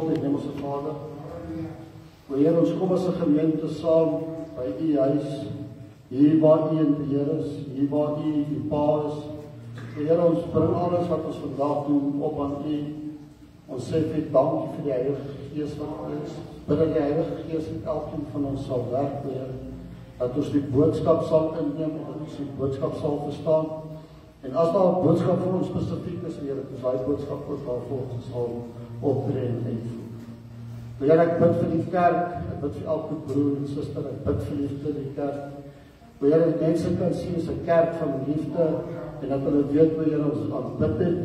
Hemelse Vader, o Heer, ons kom as 'n gemeente saam by U huis, hier waar U in beheer is, hier waar U die Pa is. Heer, ons bring alles wat ons vandag doen op aan U. Ons sê vir dankie vir die Heilige Gees wat ons is. Bid dat die Heilige Gees met elkeen van ons sal werk, Heer, dat ons die boodskap sal inneem en dat ons die boodskap sal verstaan. En as daar 'n boodskap vir ons spesifiek is, Heer, dat ons daai boodskap ook daarvolgens sal optree en uitvoer. Heer, ek bid vir die kerk, ek bid vir elke broer en suster, ek bid vir liefde in die kerk. Heer, dat mense kan sien as 'n kerk van liefde en dat hulle weet, Heer, ons aanbid het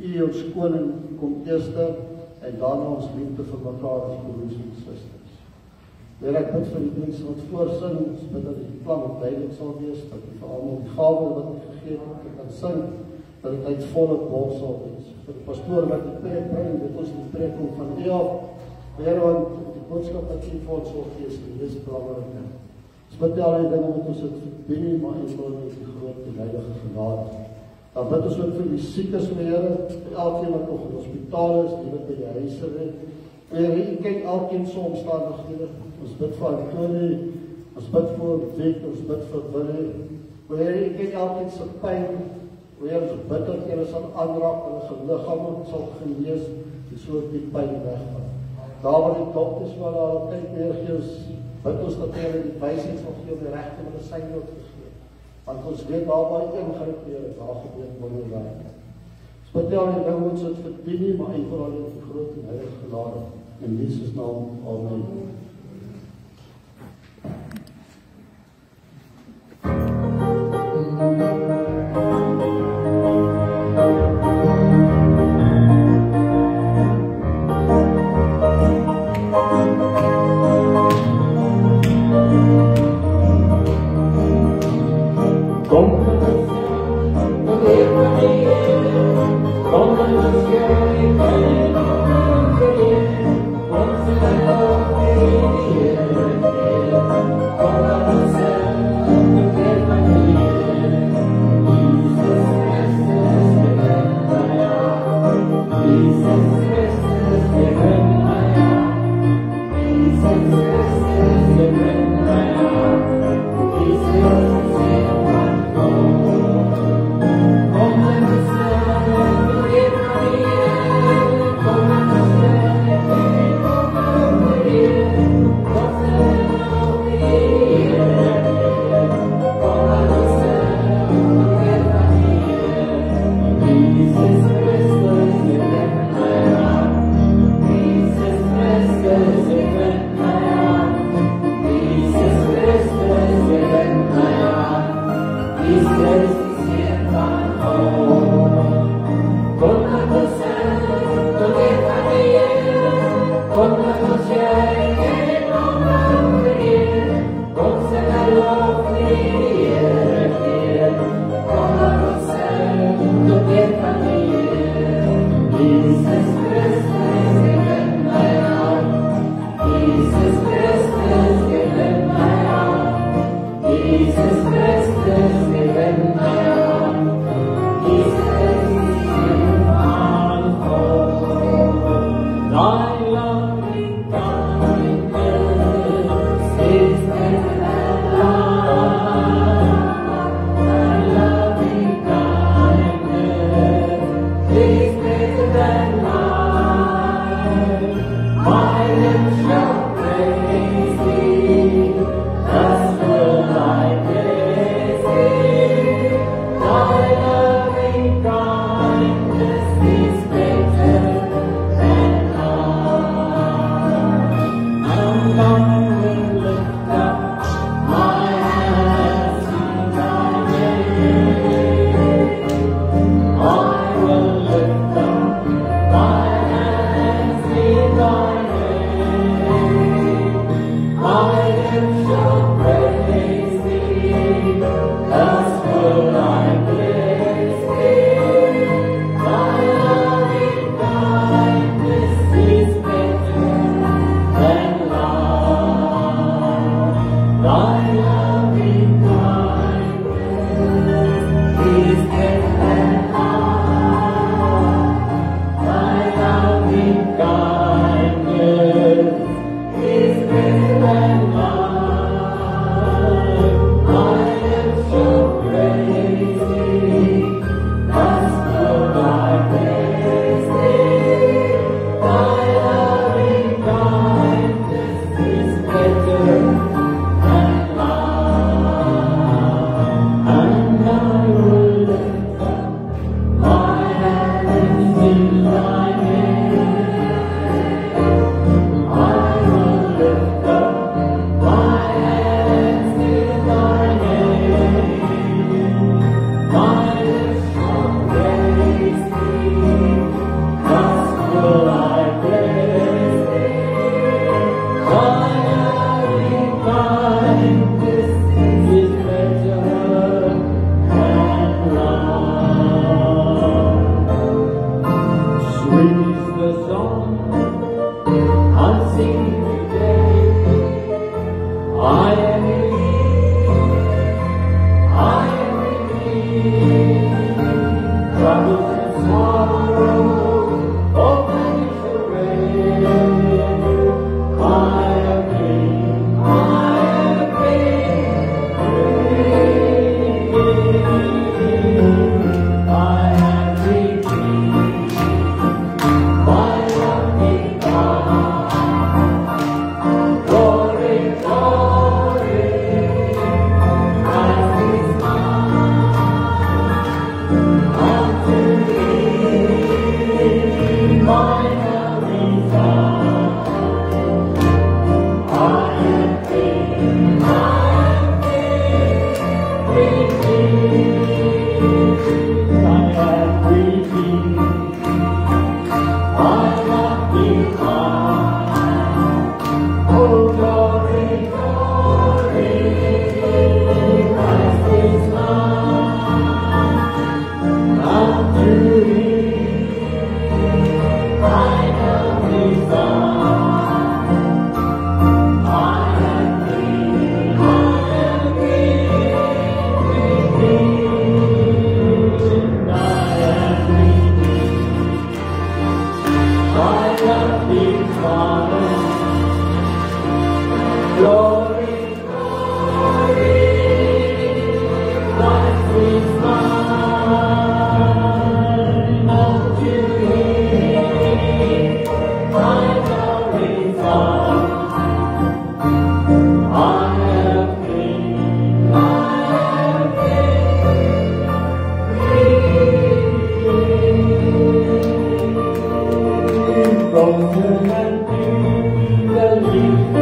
U ons koning kom eerste en daarna ons liefde vir mekaar as broers en susters. Heer, ek bid vir die mense wat voorsing, ons bid dat die plan wat duidelik sal wees, dat die vir almal die gawe wat U gegee het, te kan sing, dat dit uit volle bol sal wees. Vir die pastoor wat die preek bring, dit ons die preek kom van U af. Heer, want die boodskap wat U vir ons sal gee is die mees belangrike. Ons bid al die dinge wat ons het verdien, maar enkel met die groot en heilige genade. Dan bid ons ook vir die siekes, Heer, vir elkeen wat nog in die hospitaal is, die wat by die huise is. Heer, U ken elkeen se omstandighede. Ons bid vir Antonie, ons bid vir Vic, ons bid vir Willie. Heer, U ken elkeen se pyn. Heer, ons bid dat U sal aanraak en ons liggame sal genees en so die pyn weggaan. Daar waar die dokters maar daar kyk, Heer, gee ons, bid ons dat Heer die wysheid sal gee om die regte medisyne te gee. Want ons weet daar waar U ingryp, Heer, daar gebeur wonderwerke. Ons bid al die dinge ons het verdien nie, maar enkel al die groot en heilige genade. In Jesus naam, amen. From the land to the leaf,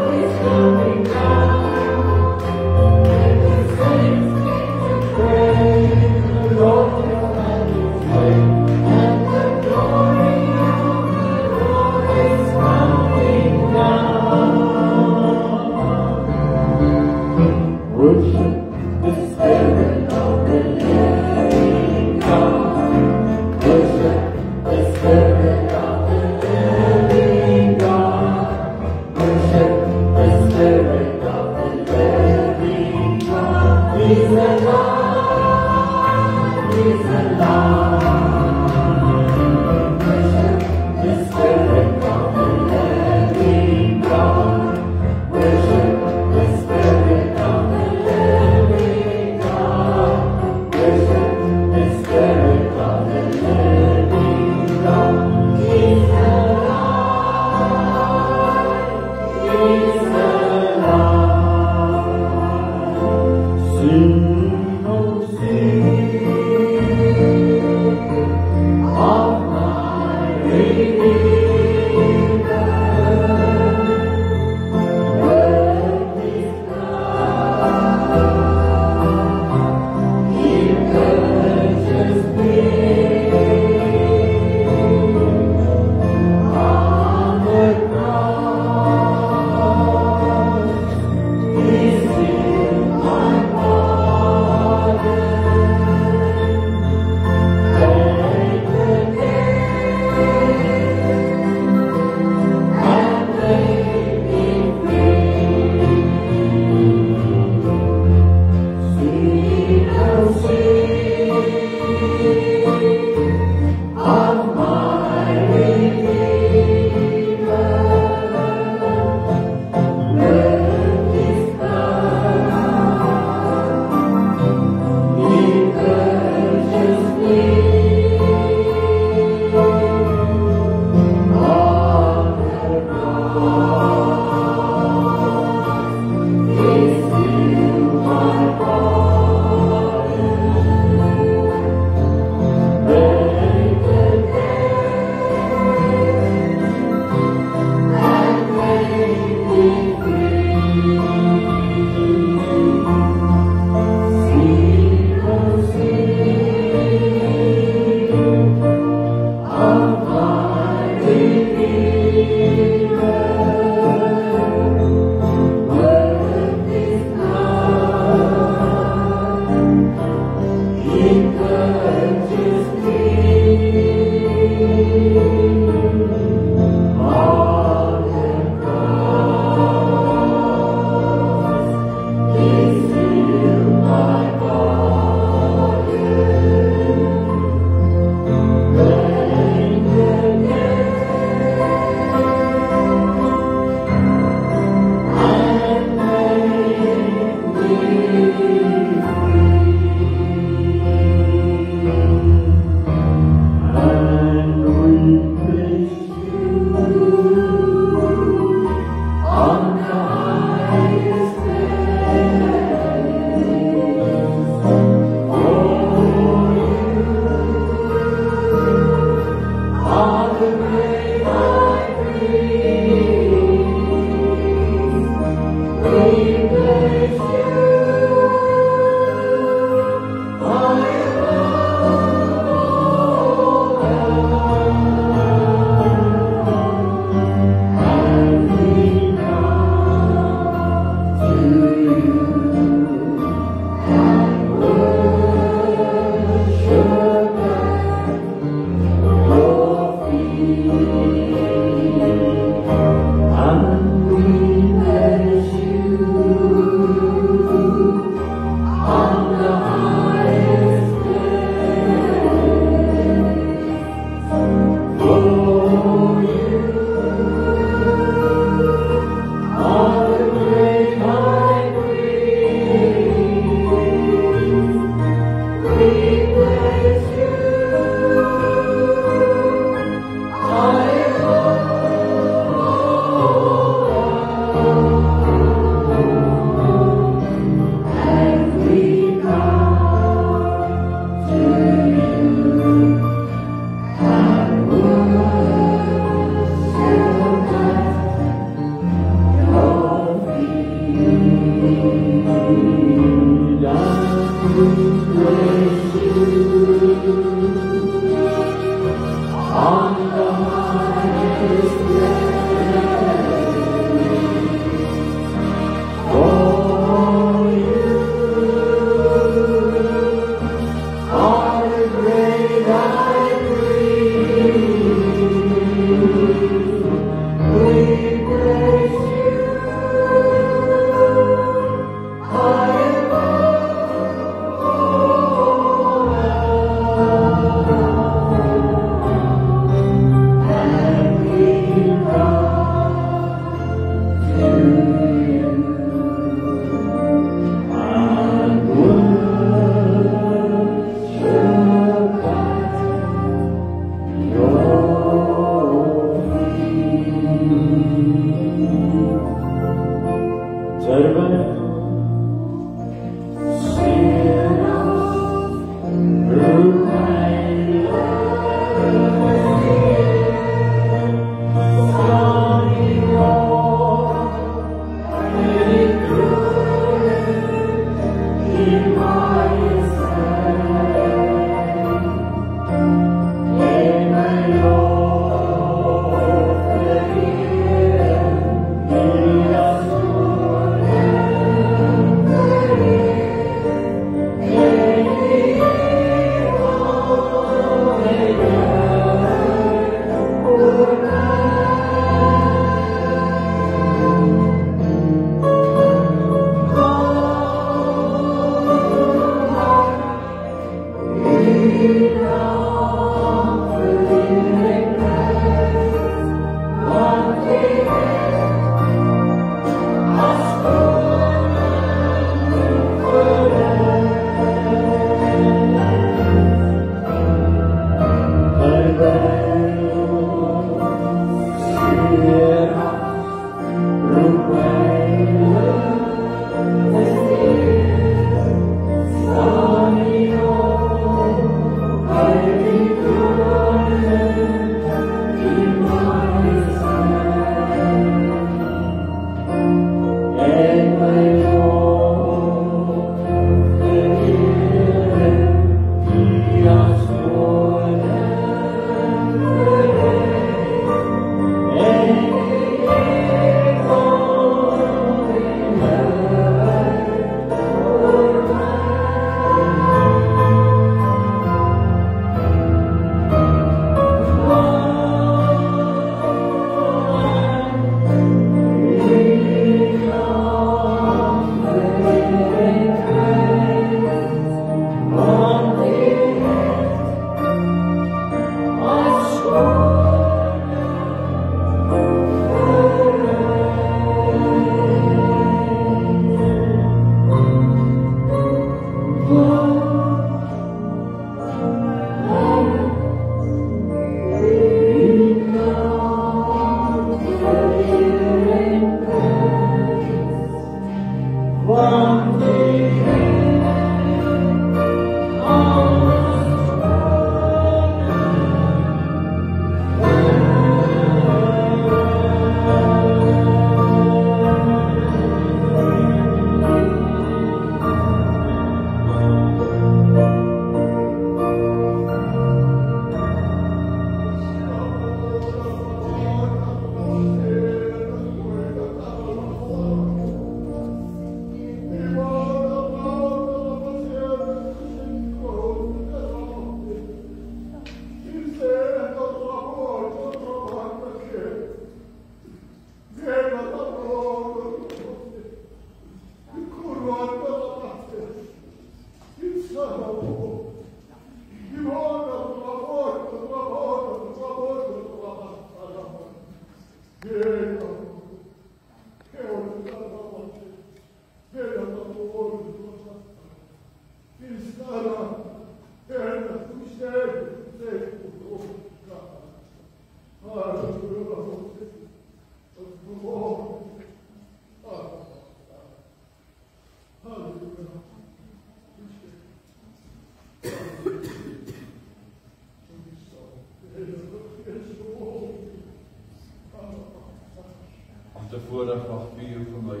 voorreg mag vir vir my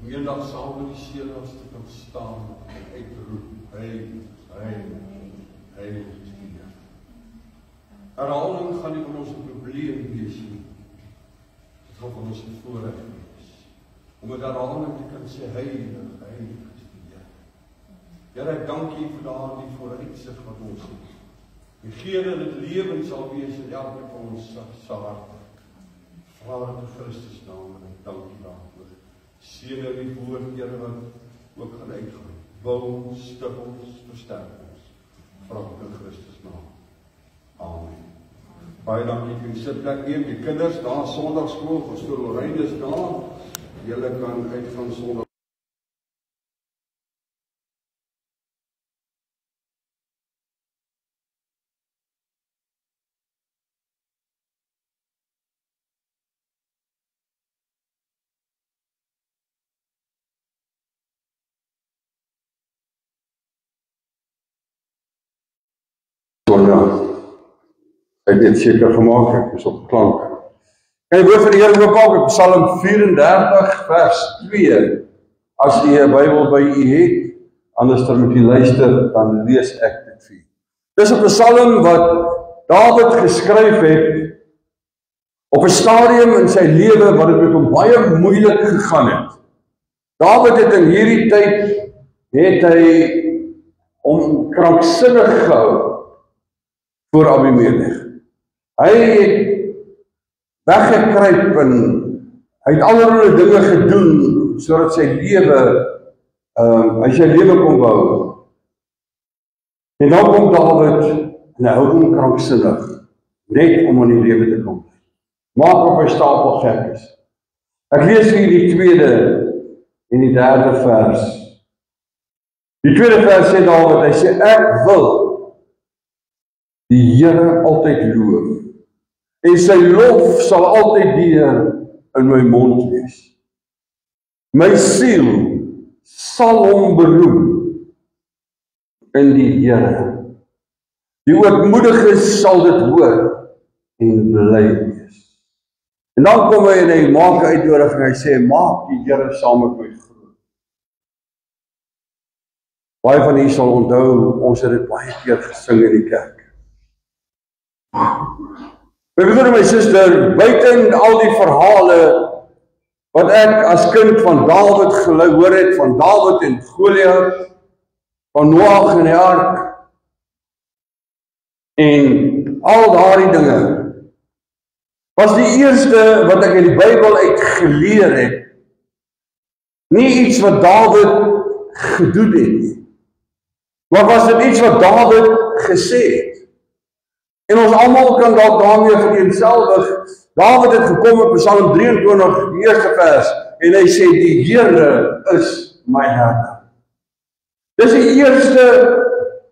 om eendag saam met die Sela's te kan staan en uitroep, Heilig is die Here. Herhaling gaan nie van ons 'n probleem wees nie. Dit gaan van ons 'n voorreg wees. Om met herhaling te kan sê, heilig is die Here. Here, ek dank U vir daardie vooruitsig wat ons het. U gee dat dit lewend sal wees in elke van ons se harte. Vader in Christus naam, en ek dank U daarvoor. Seën die woord, Here, wat ook gaan uitgaan. Bou, stig ons, versterk ons. Vra in Christus naam. Amen. Baie dankie vir die sitplek neem. Die kinders daar Sondagskool, Pastoor Lorraine is daar. Julle kan uitgaan Sondag. Ek het seker gemaak, ek is op klank. Kan die woord van die Here oopmaak, Psalm 34 vers 2. As jy 'n Bybel by u het, anders dan moet jy luister, dan lees ek dit vir u. Dis 'n Psalm wat Dawid geskryf het op 'n stadium in sy lewe wat dit met hom baie moeilik gegaan het. Dawid het in hierdie tyd hom kranksinnig gehou voor Abimelech. Hy het weggekruip en hy het allerlei dinge gedoen sodat sy lewe kon bou. En dan kom Dawid en hy hou hom kranksinnig net om aan die lewe te kom. Maak op 'n stapel gek is. Ek lees hier die tweede en die derde vers. Die tweede vers sê Dawid, hy sê ek wil die Here altyd loof. En sy lof sal altyd deur in my mond wees. My siel sal hom beroem in die Here. Die ootmoediges sal dit hoor en bly wees. En dan kom hy en hy maak 'n uitnodiging, hy sê, maak die Here saam met my groot. Baie van u sal onthou, ons het dit baie keer gesing in die kerk. My broer en my suster, buiten al die verhale wat ek as kind van Dawid gehoor het, van Dawid en Goliat, van Noag en die ark, en al daardie dinge, was die eerste wat ek in die Bybel uit geleer het, nie iets wat Dawid gedoen het nie, maar was dit iets wat Dawid gesê het. En ons almal kan dalk daarmee vereenselwig. Dawid het gekom in Psalm 23, die eerste vers, en hy sê, die Here is my herder. Dis die eerste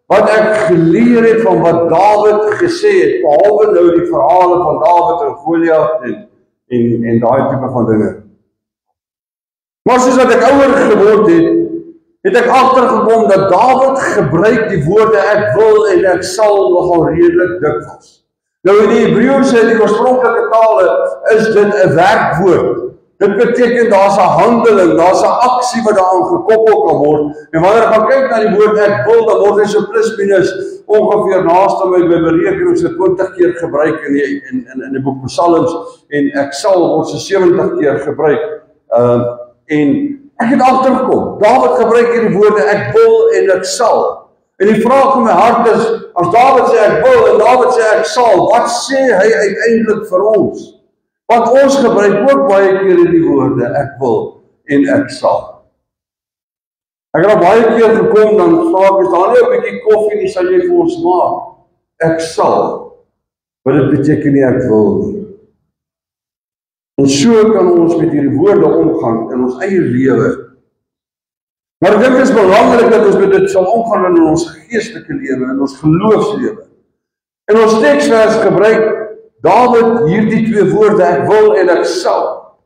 wat ek geleer het van wat Dawid gesê het, behalwe nou die verhale van Dawid en Goliat en daai tipe van dinge. Maar soos wat ek ouer geword het ek agtergekom dat Dawid gebruik die woorde ek wil en ek sal nogal redelik dikwels. Nou in die Hebreëse, die oorspronklike tale, is dit 'n werkwoord. Dit beteken daar's 'n handeling, daar's 'n aksie wat daaraan gekoppel kan word. En wanneer ek gaan kyk na die woord ek wil, dan word hy so plus minus ongeveer naaste my berekening so 20 keer gebruik in die boek Psalms, en ek sal word so 70 keer gebruik. En ek het agtergekom, Dawid gebruik hier die woorde ek wil en ek sal. En die vraag in my hart is, as Dawid sê ek wil en Dawid sê ek sal, wat sê hy uiteindelik vir ons? Want ons gebruik ook baie keer die woorde ek wil en ek sal. Ek het al baie keer gekom, dan vra ek, is daar nie 'n bietjie koffie nie, sal jy vir ons maak? Ek sal, maar dit beteken nie ek wil nie. En so kan ons met hierdie woorde omgaan in ons eie lewe. Maar ek dink dit is belangrik dat ons met dit sal omgaan in ons geestelike lewe, in ons geloofslewe. En ons teksvers gebruik Dawid hierdie twee woorde, ek wil en ek sal.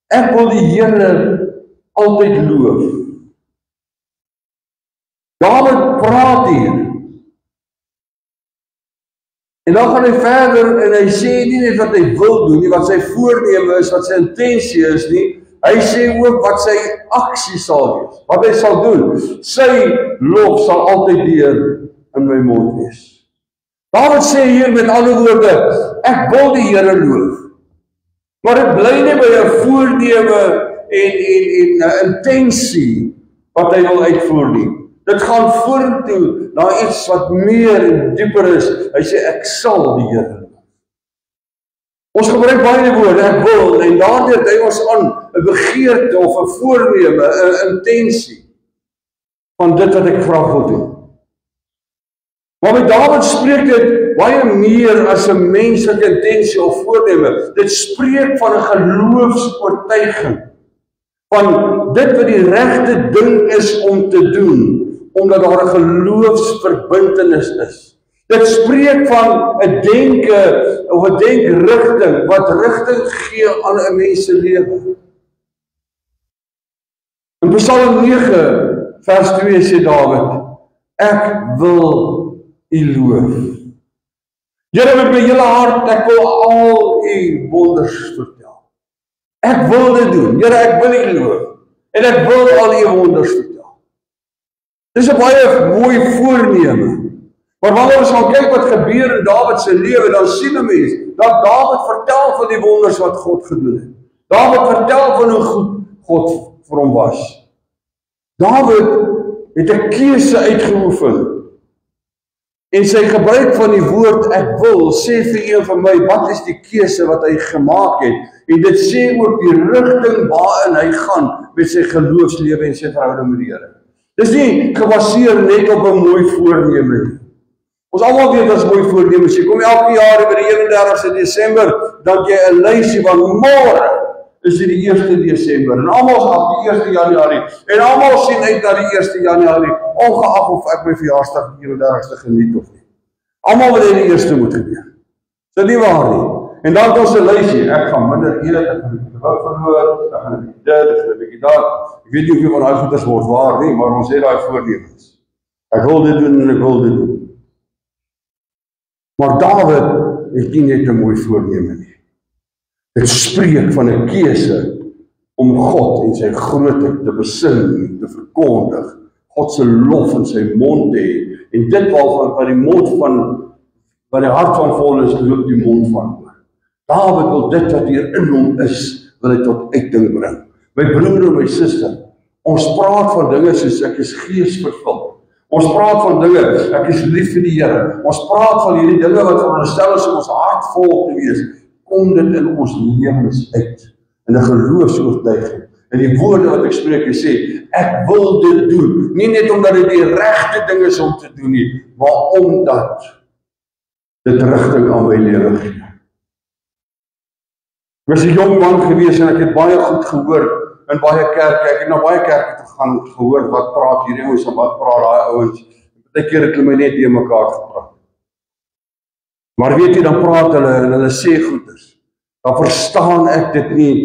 Ek wil die Here altyd loof. Dawid praat hier. En dan gaan hy verder en hy sê nie net wat hy wil doen nie, wat sy voorneme is, wat sy intensie is nie, Hy sê ook wat sy aksie sal wees, wat hy sal doen. Sy lof sal altyd deur in my mond wees. David sê hier met ander woorde, ek wil die Here loof. Maar dit bly nie by 'n voorneme en 'n intensie wat hy wil uitvoer nie. Dit gaan vorentoe na iets wat meer en dieper is. Hy sê ek sal die Here loof. Ons gebruik baie die woorde ek wil en daardeur dui ons aan 'n begeerte of 'n voorneme, 'n intensie van dit wat ek graag wil doen. Maar met Dawid spreek dit baie meer as 'n menslike intensie of voorneme. Dit spreek van 'n geloofsoortuiging. Van dit wat die regte ding is om te doen, omdat daar 'n geloofsverbintenis is. Dit spreek van 'n denke of 'n denkrigting wat rigting gee aan 'n mens se lewe. In Psalm 9 vers 2 sê Dawid, ek wil U loof. Here, met my hele hart, ek wil al U wonders vertel. Ek wil dit doen. Here, ek wil U loof. En ek wil al U wonders vertel. Dis 'n baie mooi voorneme. Maar wanneer ons gaan kyk wat gebeur in Dawid se lewe, dan sien 'n mens dat Dawid vertel van die wonders wat God gedoen het. Dawid vertel van hoe goed God vir hom was. Dawid het 'n keuse uitgeoefen. En sy gebruik van die woord ek wil, sê vir een van my, wat is die keuse wat hy gemaak het? En dit sê ook die rigting waarin hy gaan met sy geloofslewe en sy verhouding met die Here. Dis nie gebaseer net op 'n mooi voorneme nie. Ons almal weet as mooi voornemes, jy kom elke jaar by die 31ste Desember, dan jy 'n lysie van môre is dit die 1 Desember. En almal is af die 1 Januarie. En almal sien uit na die 1 Januarie, ongeag of ek my verjaarsdag die 31ste geniet of nie. Almal wil hê die 1ste moet gebeur. Is dit nie waar nie? En dan het ons 'n lysie, ek gaan minder eet, ek gaan 'n bietjie gewig verloor, ek gaan 'n bietjie dit, ek gaan 'n bietjie dat. Ek weet nie hoeveel van daai goeders word waar nie, maar ons het daai voornemens. Ek wil dit doen en ek wil dit doen. Maar Dawid het nie net 'n mooi voorneme nie. Dit spreek van 'n keuse om God en sy grootheid te besing, te verkondig, God se lof in sy mond te hê, en dit wat die mond van, wat die hart van vol is, loop die mond van oor. Dawid wil dit wat hier in hom is, wil hy tot uiting bring. My broer en my suster, ons praat van dinge soos ek is geesvervuld. Ons praat van dinge, ek is lief vir die Here. Ons praat van hierdie dinge wat veronderstel is om ons hart vol te wees. Kom dit in ons lewens uit, in 'n geloofsoortuiging. En die woorde wat ek spreek, ek sê, ek wil dit doen. Nie net omdat dit die regte ding is om te doen nie, maar omdat dit rigting aan my lewe gee. Ek was 'n jong man gewees en ek het baie goed gehoor in baie kerke. Ek het na baie kerke toe gaan gehoor wat praat hierdie ouens en wat praat daai ouens. Baie keer het hulle my net teen mekaar gepraat. Maar weet jy, dan praat hulle en hulle sê goeders. Dan verstaan ek dit nie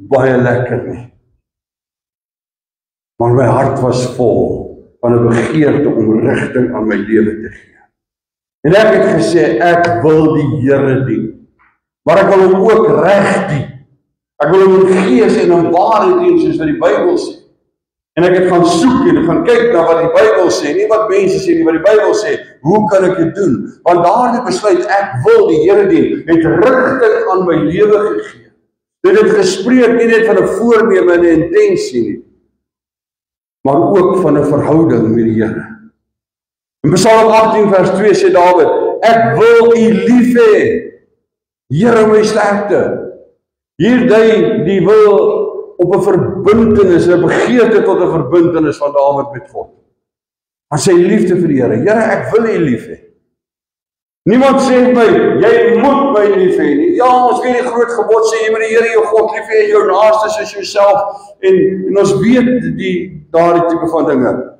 baie lekker nie. Maar my hart was vol van 'n begeerte om rigting aan my lewe te gee. En ek het gesê, ek wil die Here dien. Maar ek wil hom ook reg dien. Ek wil hom in gees en in waarheid dien, soos wat die Bybel sê. En ek het gaan soek en gaan kyk na wat die Bybel sê, nie wat mense sê nie, wat die Bybel sê. Hoe kan ek dit doen? Want daardie besluit, ek wil die Here dien, het rigting aan my lewe gegee. Dit het gespreek nie net van 'n voorneme en 'n intensie nie, maar ook van 'n verhouding met die Here. In Psalm 18 vers 2 sê Dawid, ek wil U lief hê, Here my sterkte. Hier dui die wil op 'n verbintenis, 'n begeerte tot 'n verbintenis van Dawid met God. Aan sy liefde vir die Here. Here, ek wil U lief hê. Niemand sê my, jy moet my lief hê nie. Ja, ons weet die groot gebod sê, jy moet die Here jou God lief hê, jou naaste soos jouself, en ons weet daardie tipe van dinge.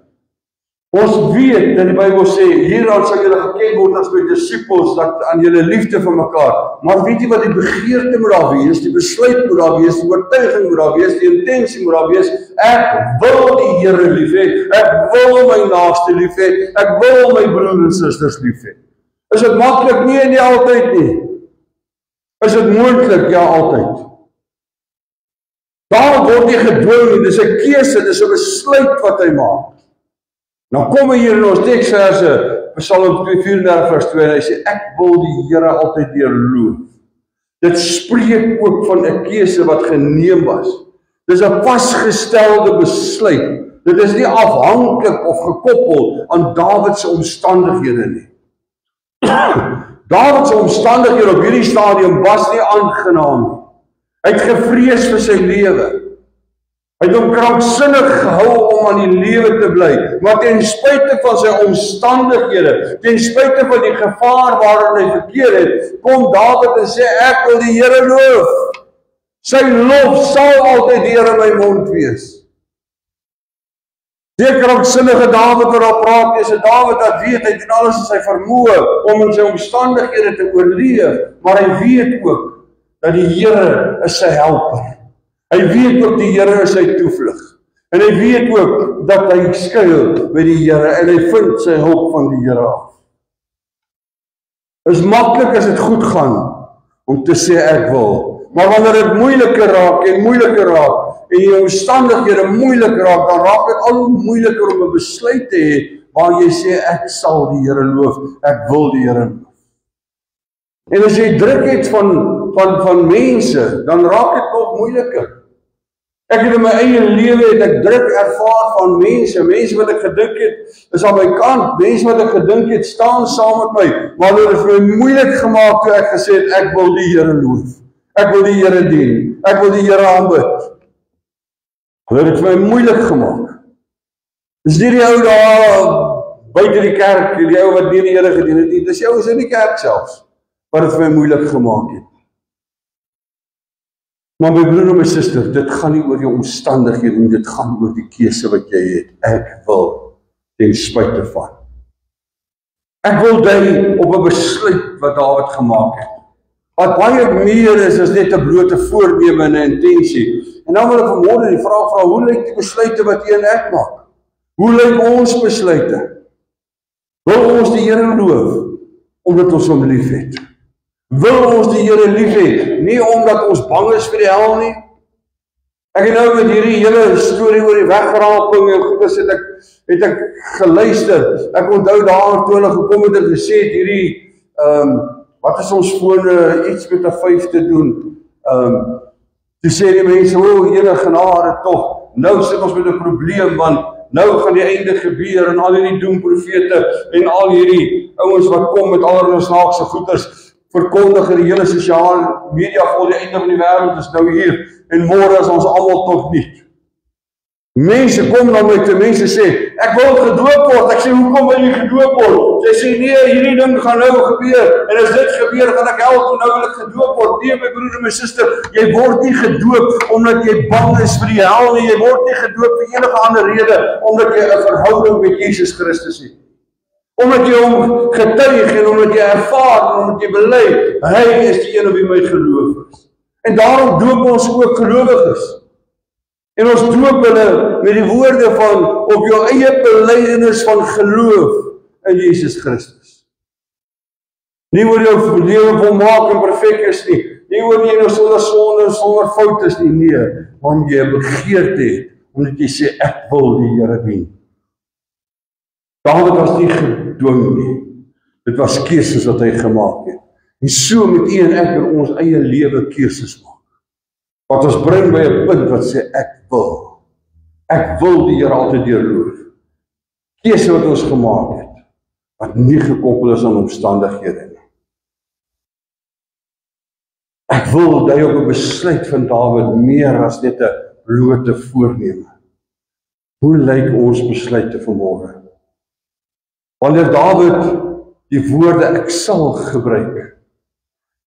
Ons weet dat die Bybel sê, hieraan sal julle geken word as my disippels, dat aan julle liefde vir mekaar. Maar weet jy wat die begeerte moet daar wees, die besluit moet daar wees, die oortuiging moet daar wees, die intensie moet daar wees. Ek wil die Here lief hê, ek wil my naaste lief hê, ek wil my broers en susters lief hê. Is dit maklik? Nee, nie altyd nie. Is dit moontlik? Ja, altyd. Daar word jy gedwing, dis 'n keuse, dis 'n besluit wat hy maak. Nou kom hy hier in ons teksverse, Psalm 34 vers 2, en hy sê, ek wil die Here altyd deurloof. Dit spreek ook van 'n keuse wat geneem was. Dis 'n vasgestelde besluit. Dit is nie afhanklik of gekoppel aan Dawid se omstandighede nie. Dawid se omstandighede op hierdie stadium was nie aangenaam nie. Hy het gevrees vir sy lewe. Hy het hom kranksinnig gehou om aan die lewe te bly, maar ten spyte van sy omstandighede, ten spyte van die gevaar waarin hy verkeer het, kom Dawid en sê, ek wil die Here loof. Sy lof sal altyd deur in my mond wees. Die kranksinnige Dawid wat daar praat, is 'n Dawid wat weet, hy doen alles in sy vermoë om in sy omstandighede te oorleef, maar hy weet ook dat die Here is sy helper. Hy weet ook die Here is sy toevlug. En hy weet ook dat hy skuil by die Here en hy vind sy hulp van die Here af. Is maklik as dit goed gaan om te sê ek wil, maar wanneer dit moeiliker raak en die omstandighede moeilik raak, dan raak dit al moeiliker om 'n besluit te hê waar jy sê ek sal die Here loof, ek wil die Here loof. En as jy druk het van mense, dan raak dit nog moeiliker. Ek het in my eie lewe ek druk ervaar van mense wat ek gedink het is aan my kant, mense wat ek gedink het staan saam met my, maar hulle het vir my moeilik gemaak toe ek gesê het ek wil die Here loof. Ek wil die Here dien. Ek wil die Here aanbid. Hulle het vir my moeilik gemaak. Dis nie die ou daar buite die kerk, die ou wat nie die Here gedien het nie, dis die ouens in die kerk selfs, wat het vir my moeilik gemaak het. Maar my broer en my suster, dit gaan nie oor jou omstandighede nie, dit gaan oor die keuse wat jy het. Ek wil ten spyte van. Ek wil dui op 'n besluit wat Dawid gemaak het. Wat baie meer is as net 'n blote voorneme en 'n intensie. En dan wil ek vanmôre die vraag vra, hoe lyk die besluite wat jy en ek maak? Hoe lyk ons besluite? Wil ons die Here loof omdat ons hom liefhet? Wil ons die Here liefhet, nie omdat ons bang is vir die hel nie? Ek het nou met hierdie hele storie oor die wegraping en goeders het ek geluister. Ek onthou daar toe hulle gekom het en gesê het hierdie wat is ons fone iets met 'n 5 te doen? Toe sê die mense, Here genade tog. Nou sit ons met 'n probleem want nou gaan die einde gebeur en al hierdie doemprofete en al hierdie ouens wat kom met allerlei snaakse goeders verkondig in die hele sosiale media vol die einde van die wêreld is nou hier en môre is ons almal tot niet. Mense kom na my toe, mense sê, ek wil gedoop word. Ek sê, hoekom wil jy gedoop word? Sy sê, nee, hierdie ding gaan nou gebeur en as dit gebeur, gaan ek hel toe, nou wil ek gedoop word. Nee, my broer en my suster, jy word nie gedoop omdat jy bang is vir die hel nie, jy word nie gedoop vir enige ander rede, omdat jy 'n verhouding met Jesus Christus het. Omdat jy hom getuig en omdat jy ervaar en omdat jy bely, hy is die een op wie my geloof is. En daarom doop ons ook gelowiges. En ons doop hulle met die woorde van op jou eie belydenis van geloof in Jesus Christus. Nie oor jou lewe volmaak en perfek is nie oor jy nou sonder sonde en sonder fout is nie, nee, maar omdat jy 'n begeerte het, omdat jy sê ek wil die Here dien. Dawid was nie gedwing nie. Dit was keuses wat hy gemaak het. En so moet u en ek in ons eie lewe keuses maak. Wat ons bring by 'n punt wat sê ek wil die Here altyd deurloof. Keuse wat ons gemaak het, wat nie gekoppel is aan omstandighede nie. Ek wil dui op 'n besluit van Dawid meer as net 'n blote voorneme. Hoe lyk ons besluite vanmôre? Wanneer Dawid die woorde ek sal gebruik,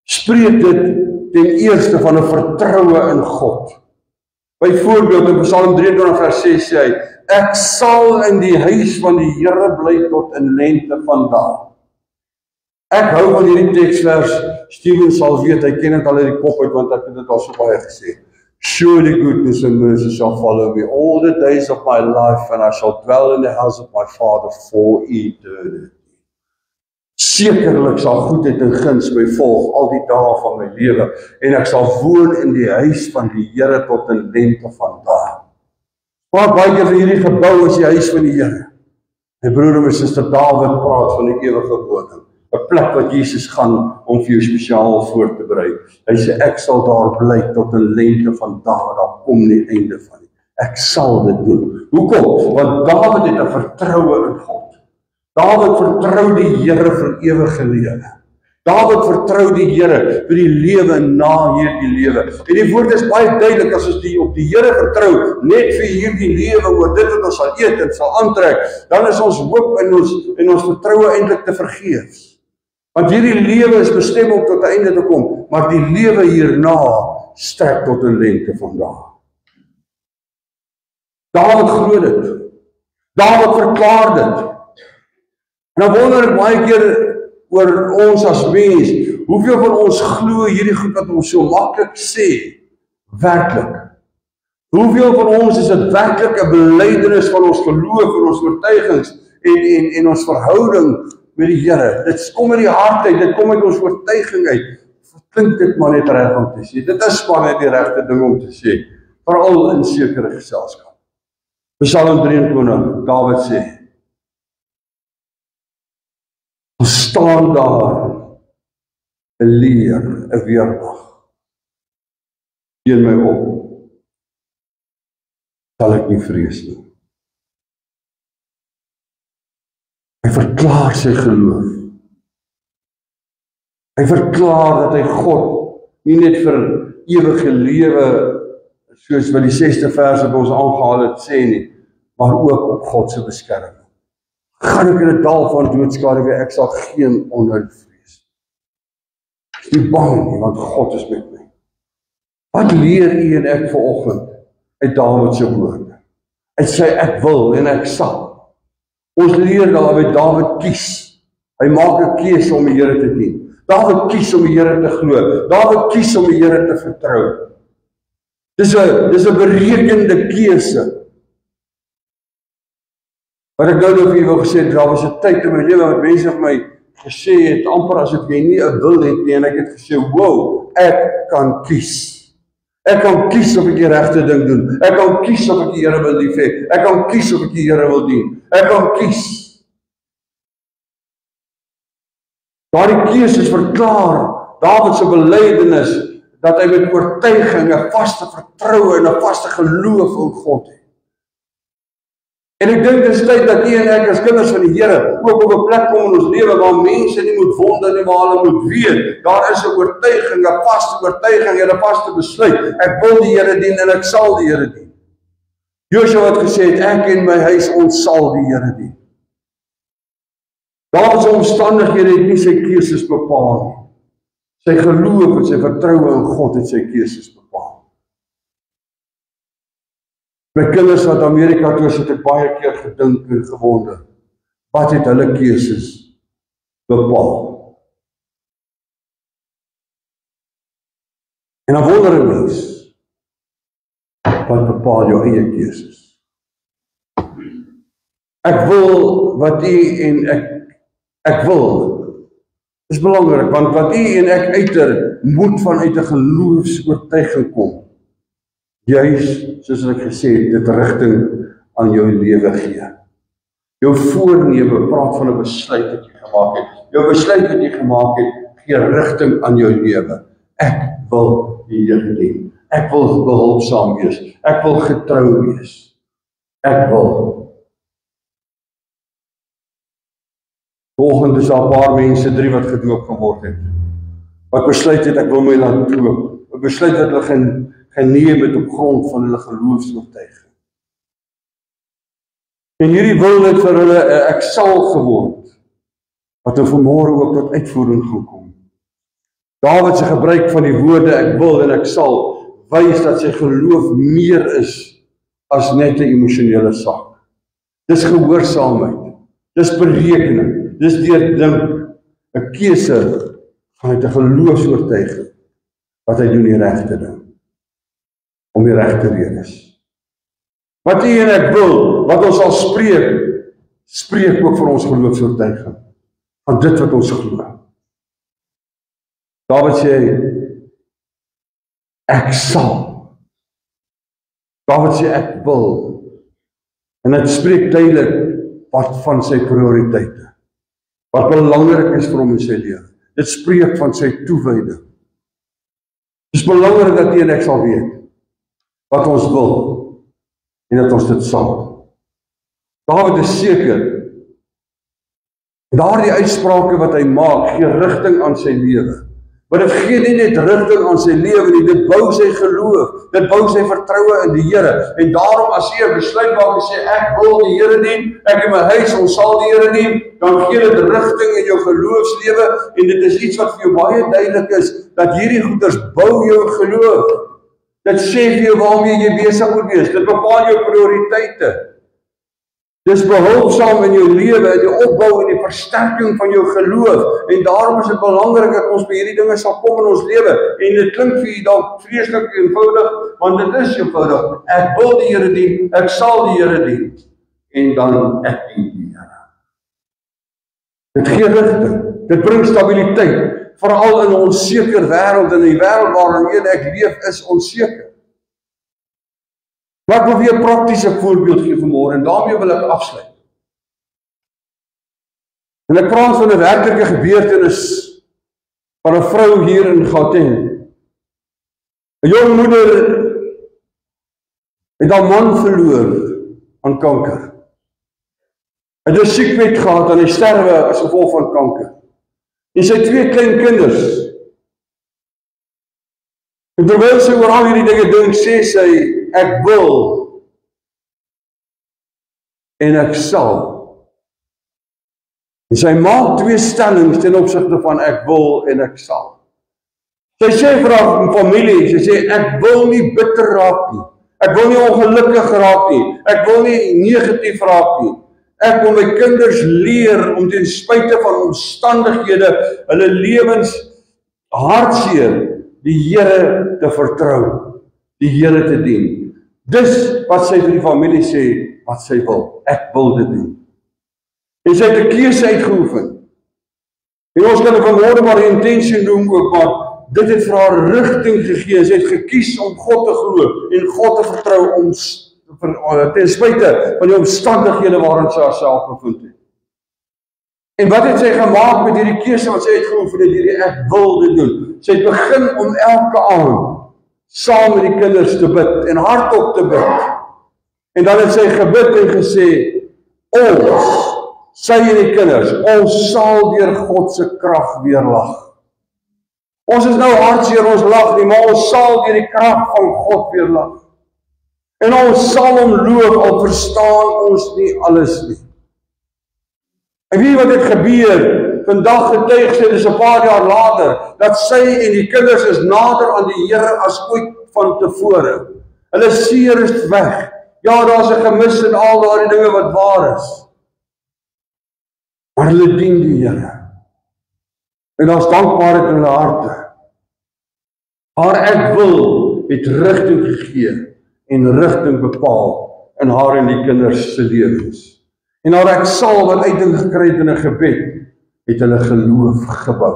spreek dit ten eerste van 'n vertroue in God. Byvoorbeeld in Psalm 23 vers 6 sê hy, ek sal in die huis van die Here bly tot in lengte van dae. Ek hou van hierdie teksvers, Steven sal weet, hy ken dit al uit die kop uit, want ek het dit al so baie gesê. Surely goodness and mercy shall follow me all the days of my life, and I shall dwell in the house of my Father for eternity. Sekerlik sal goedheid en guns my volg al die dae van my lewe, en ek sal woon in die huis van die Here tot in lengte van dae. Praat baie keer van hierdie gebou as die huis van die Here. My broer en my suster Dawid praat van die ewige woning, 'n plek wat Jesus gaan om vir jou spesiaal voor te berei. Hy sê, ek sal daar bly tot in lengte van dae, daar kom nie einde van nie. Ek sal dit doen. Hoekom? Want Dawid het 'n vertroue in God. Dawid vertrou die Here vir ewige lewe. Dawid vertrou die Here vir die lewe na hierdie lewe. En die woord is baie duidelik, as ons op die Here vertrou, net vir hierdie lewe, oor dit wat ons sal eet en sal aantrek, dan is ons hoop en ons vertroue eintlik te vergeefs. Want hierdie lewe is bestem om tot 'n einde te kom, maar die lewe hierna strek tot 'n lengte van dae. Dawid glo dit. Dawid verklaar dit. Nou wonder ek baie keer oor ons as mens, hoeveel van ons glo hierdie goed wat ons so maklik sê, werklik? Hoeveel van ons is dit werklik 'n belydenis van ons geloof en ons oortuigings en ons verhouding met die Here? Dit kom uit die hart uit, dit kom uit ons oortuiging uit. Klink dit maar net reg om te sê. Dit is maar net die regte ding om te sê, veral in sekere geselskap. Psalm 23, Dawid sê, staan daar 'n leer, 'n weerlig teen my op, sal ek nie vrees nie. Hy verklaar sy geloof. Hy verklaar dat hy God nie net vir ewige lewe, soos wat die 6de vers wat ons aangehaal het sê nie, maar ook op God se beskerming. Gaan ek in 'n dal van doodskade, ek sal geen onheil vrees. Ek is nie bang nie, want God is met my. Wat leer u en ek vanoggend uit Dawid se woorde? Hy sê ek wil en ek sal. Ons leer daar by Dawid kies. Hy maak 'n keuse om die Here te dien. Dawid kies om die Here te glo. Dawid kies om die Here te vertrou. Dis 'n berekende keuse. Wat ek nou vir julle wil gesê, daar was 'n tyd in my lewe wat mense vir my gesê het, amper asof jy nie 'n wil het nie, en ek het gesê, wow, ek kan kies. Ek kan kies of ek die regte ding doen. Ek kan kies of ek die Here wil lief hê. Ek kan kies of ek die Here wil dien. Ek kan kies. Daardie keuses verklaar Dawid se belydenis dat hy met oortuiging 'n vaste vertroue en 'n vaste geloof in God het. En ek dink dit is tyd dat u en ek as kinders van die Here ook op 'n plek kom in ons lewe waar mense nie moet wonder nie, maar hulle moet weet, daar is 'n oortuiging, 'n vaste oortuiging en 'n vaste besluit. Ek wil die Here dien en ek sal die Here dien. Joshua het gesê, ek en my huis, ons sal die Here dien. Daar is omstandighede het nie sy keuses bepaal nie. Sy geloof en sy vertroue in God het sy keuses bepaal. My kinders wat Amerika toe sit, het baie keer gedink en gewonder, wat het hulle keuses bepaal? En dan wonder ek mens, wat bepaal jou eie keuses? Ek wil wat u en ek wil, is belangrik, want wat u en ek moet vanuit 'n geloofsoortuiging kom. Juis, soos ek gesê het, dit rigting aan jou lewe gee. Jou voorneme praat van 'n besluit wat jy gemaak het. Jou besluit wat jy gemaak het, gee rigting aan jou lewe. Ek wil die Here dien. Ek wil behulpsaam wees. Ek wil getrou wees. Ek wil. Volgende is daar 'n paar mense, 3 wat gedoop geword het. Wat besluit het, ek wil my laat doop. 'n Besluit wat hulle geneem het op grond van hulle geloofsoortuiging. En hierdie wil het vir hulle 'n ek sal geword, wat vanmôre ook tot uitvoering gaan kom. Dawid se gebruik van die woorde ek wil en ek sal, wys dat sy geloof meer is as net 'n emosionele saak. Dis gehoorsaamheid, dis berekening, dis deurdink, 'n keuse vanuit 'n geloofsoortuiging, wat hy doen die regte ding, om die regte redes. Wat u en ek wil, wat ons sal spreek ook vir ons geloofsoortuiging, van dit wat ons glo. Dawid sê, ek sal. Dawid sê, ek wil. En dit spreek duidelik wat van sy prioriteite. Wat belangrik is vir hom in sy lewe. Dit spreek van sy toewyding. Dit is belangrik dat jy en ek sal weet wat ons wil en dat ons dit sal. Dawid is seker. Daardie uitsprake wat hy maak, gee rigting aan sy lewe. Maar dit gee nie net rigting aan sy lewe nie, dit bou sy geloof, dit bou sy vertroue in die Here. En daarom as jy 'n besluit maak en sê ek wil die Here dien, ek in my huis ons sal die Here dien, dan gee dit rigting in jou geloofslewe en dit is iets wat vir jou baie duidelik is dat hierdie goeders bou jou geloof. Dit sê vir jou waarmee jy besig moet wees, dit bepaal jou prioriteite. Dis behulpsaam in jou lewe, in die opbou en die versterking van jou geloof. En daarom is dit belangrik dat ons by hierdie dinge sal kom in ons lewe. En dit klink vir jy dalk vreeslik eenvoudig, want dit is eenvoudig. Ek wil die Here dien, ek sal die Here dien. En dan ek dien die Here. Dit gee rigting, dit bring stabiliteit, veral in 'n onseker wêreld, en die wêreld waarin ek leef is onseker. Maar ek wil weer 'n praktiese voorbeeld gee vanmôre en daarmee wil ek afsluit. En ek praat van 'n werklike gebeurtenis van 'n vrou hier in Gauteng. 'n Jong moeder het haar man verloor aan kanker. Hy het 'n siekbed gehad en hy sterwe as gevolg van kanker. En sy 2 klein kinders. En terwyl sy oor al hierdie dinge dink, sê sy, ek wil en ek sal. En sy maak 2 stellings ten opsigte van ek wil en ek sal. Sy sê vir haar familie, sy sê ek wil nie bitter raak nie. Ek wil nie ongelukkig raak nie. Ek wil nie negatief raak nie. Ek wil my kinders leer om ten spyte van omstandighede, hulle lewens hartseer, die Here te vertrou, die Here te dien. Dis wat sy vir die familie sê, wat sy wil. Ek wil dit doen. En sy het 'n keuse uitgeoefen. En ons kan vanmôre maar die intensie noem ook, maar dit het vir haar rigting gegee. Sy het gekies om God te glo en God te vertrou om ten spyte van die omstandighede waarin sy haarself bevind het. En wat het sy gemaak met hierdie keuse wat sy uitgeoefen het, hierdie ek wil dit doen? Sy het begin om elke aand saam met die kinders te bid en hardop te bid. En dan het sy gebid en gesê, ons, sy en die kinders, ons sal deur God se krag weer lag. Ons is nou hartseer, ons lag nie, maar ons sal deur die krag van God weer lag. En ons sal hom loof, al verstaan ons nie alles nie. En weet wat het gebeur? Vandag getuig sy, dis 'n paar jaar later, dat sy en die kinders is nader aan die Here as ooit van tevore. Hulle seer is weg. Ja, daar's 'n gemis in al daardie dinge wat waar is. Maar hulle dien die Here. En daar's dankbaarheid in hulle harte. Haar ek wil het rigting gegee en rigting bepaal in haar en die kinders se lewens. En haar ek sal wat uiting gekry het in 'n gebed, het hulle geloof gebou.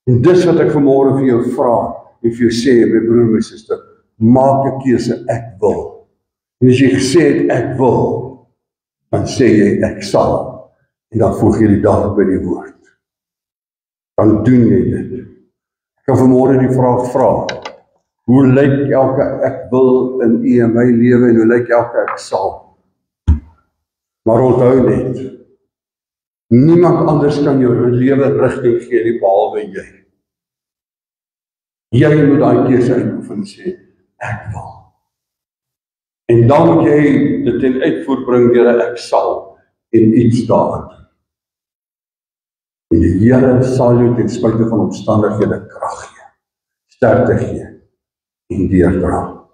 En dis wat ek vanmôre vir jou vra en vir jou sê, my broer en my suster, maak 'n keuse, ek wil. En as jy gesê het ek wil, dan sê jy ek sal. En dan voeg jy die daad by die woord. Dan doen jy dit. Ek kan vanmôre die vraag vra, hoe lyk elke ek wil in u en my lewe en hoe lyk elke ek sal? Maar onthou net, niemand anders kan jou lewe rigting gee nie behalwe jy. Jy moet daai keuse uitoefen en sê, ek wil. En dan moet jy dit ten uitvoer bring deur 'n ek sal en iets daarin. En die Here sal jou ten spyte van omstandighede krag gee, sterkte gee en deurdra.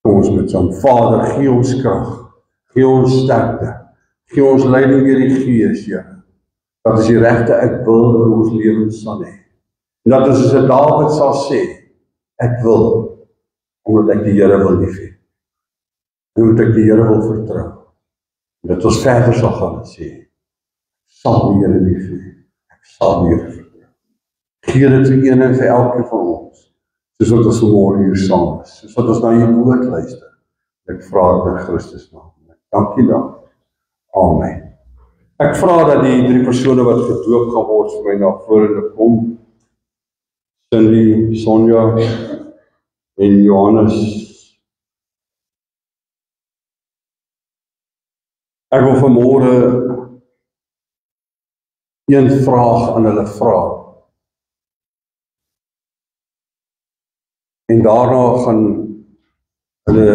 Kom ons met saam, Vader, gee ons krag, gee ons sterkte, gee ons leiding deur die Gees, Here. Dat ons die regte ek wil in ons lewens sal hê. En dat ons soos Dawid sal sê, ek wil, omdat ek die Here wil liefhê. En omdat ek die Here wil vertrou. En dat ons verder sal gaan en sê, Sal die Here lief hê. Ek sal die Here vertrou. Gee dit vir een en vir elkeen van ons, soos wat ons vanmôre hier saam is, soos wat ons na U woord luister. Ek vra dit in Christus naam. Dankie dan. Amen. Ek vra dat die 3 persone wat gedoop gaan word vir my na vore kom. Cindy, Sonja en Johannes. Ek wil vanmôre een vraag aan hulle vra. En daarna gaan hulle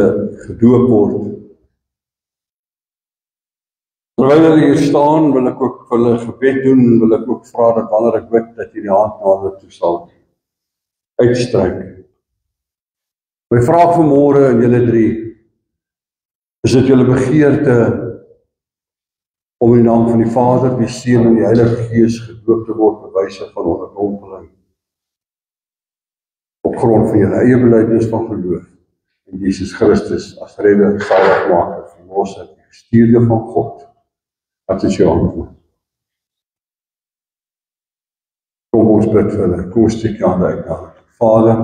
gedoop word. Terwyl hulle hier staan, wil ek ook vir hulle gebed doen, wil ek ook vra dat wanneer ek bid, dat jy die hand na hulle toe sal uitstrek. My vraag vanmôre aan julle 3, is dit julle begeerte om in die naam van die Vader, die Seun en die Heilige Gees gedoop te word by wyse van onderdompeling, op grond van julle eie belydenis van geloof in Jesus Christus as redder, saligmaker, verlosser, die gestuurde van God. Wat is jou antwoord? Kom ons bid vir hulle, kom ons steek die hande uit daar. Vader,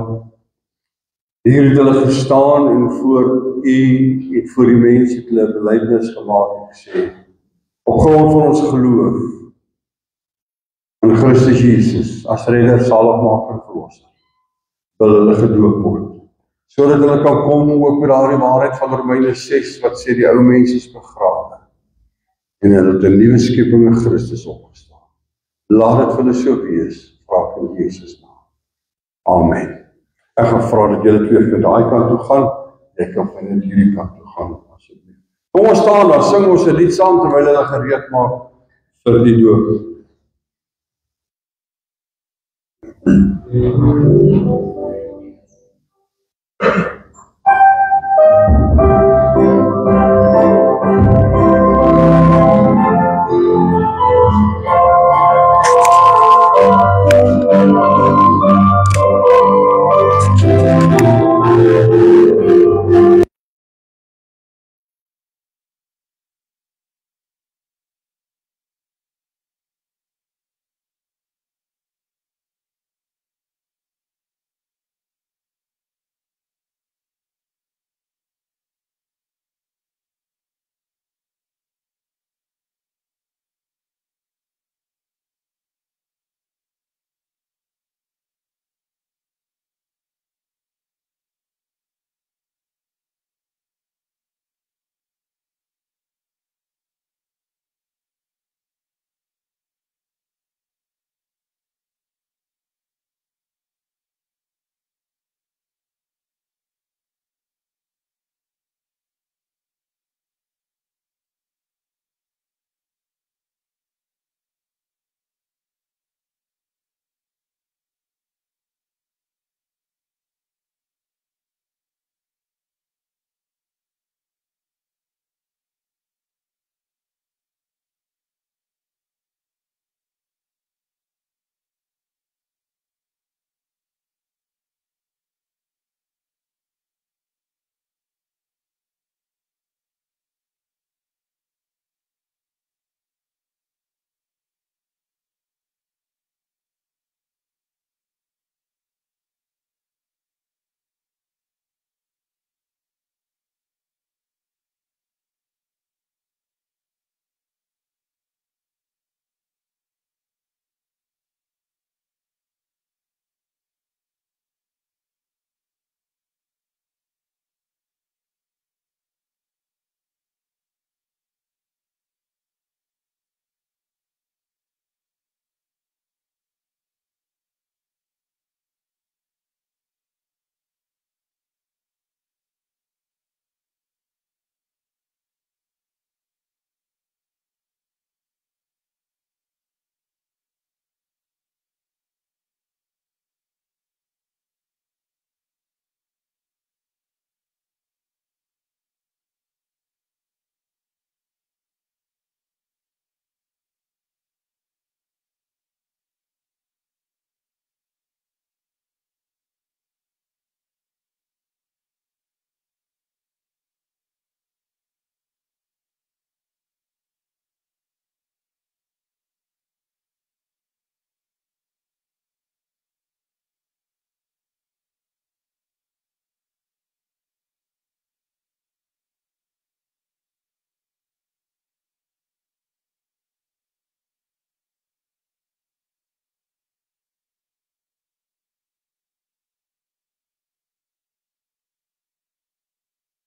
hier het hulle gestaan en voor U en voor die mense het hulle belydenis gemaak en gesê, op grond van ons geloof in Christus Jesus as redder, saligmaker en verlosser, wil hulle gedoop word, sodat hulle kan kom ook met daardie waarheid van Romeine 6 wat sê die ou mens is begrawe en hulle het 'n nuwe skepping in Christus opgestaan. Laat dit vir hulle so wees, vra ek in Jesus naam. Amen. Ek gaan vra dat julle 2 van daai kant toe gaan, ek kan van hierdie kant toe gaan asseblief. Kom ons staan daar, sing ons 'n lied saam terwyl hulle gereed maak vir die doop.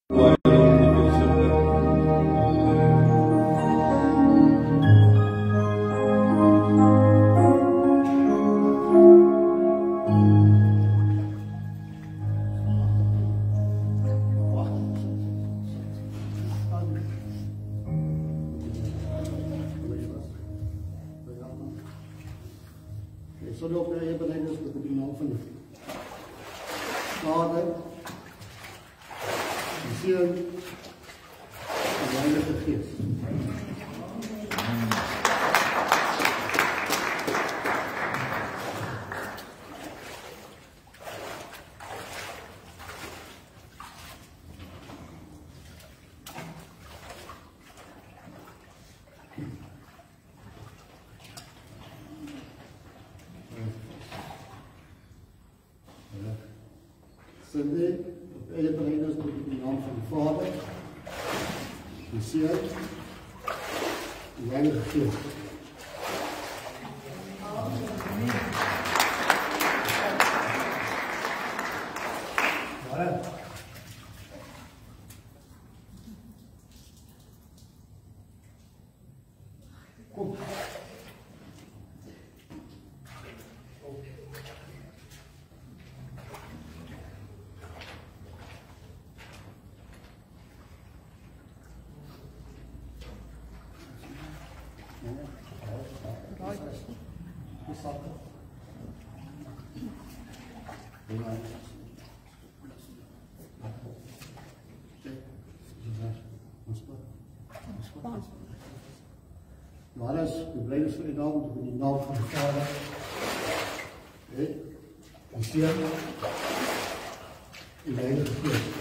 Sal ook nou even beleid is met die naam van die Vader, die Seun en die Heilige Gees. Sinde, op eie beleidings tot in die naam van die Vader, die Seun, die Heilige Gees. Kom. Johannes, we blijven voor in de naam van de Vader, die Seun en de Heilige Gees.